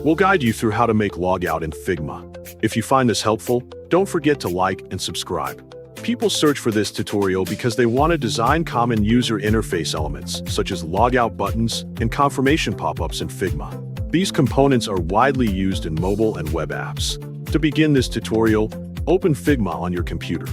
We'll guide you through how to make Logout in Figma. If you find this helpful, don't forget to like and subscribe. People search for this tutorial because they want to design common user interface elements, such as logout buttons and confirmation pop-ups in Figma. These components are widely used in mobile and web apps. To begin this tutorial, open Figma on your computer.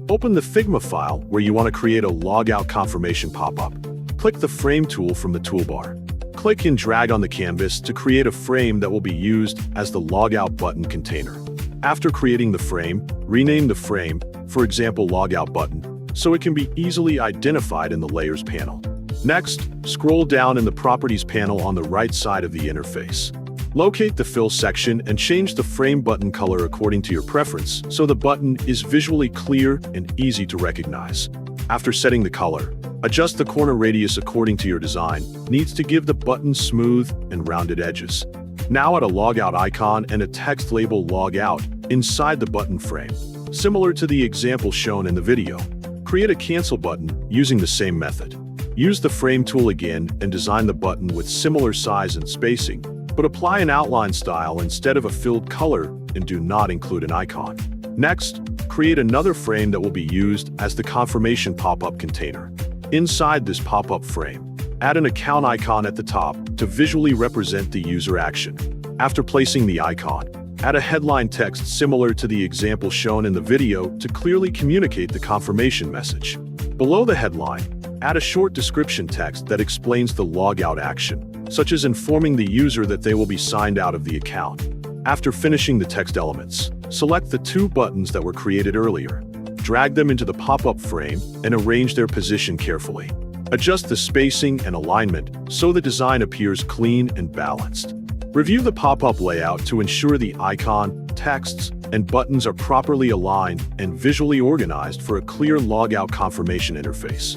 Open the Figma file where you want to create a logout confirmation pop-up. Click the Frame tool from the toolbar. Click and drag on the canvas to create a frame that will be used as the Logout Button container. After creating the frame, rename the frame, for example Logout Button, so it can be easily identified in the Layers panel. Next, scroll down in the Properties panel on the right side of the interface. Locate the Fill section and change the frame button color according to your preference so the button is visually clear and easy to recognize. After setting the color, adjust the corner radius according to your design. Needs to give the button smooth and rounded edges. Now add a logout icon and a text label logout inside the button frame. Similar to the example shown in the video, create a cancel button using the same method. Use the Frame tool again and design the button with similar size and spacing, but apply an outline style instead of a filled color and do not include an icon. Next, create another frame that will be used as the confirmation pop-up container. Inside this pop-up frame, add an account icon at the top to visually represent the user action. After placing the icon, add a headline text similar to the example shown in the video to clearly communicate the confirmation message. Below the headline, add a short description text that explains the logout action, such as informing the user that they will be signed out of the account. After finishing the text elements, select the two buttons that were created earlier. Drag them into the pop-up frame and arrange their position carefully. Adjust the spacing and alignment so the design appears clean and balanced. Review the pop-up layout to ensure the icon, texts, and buttons are properly aligned and visually organized for a clear logout confirmation interface.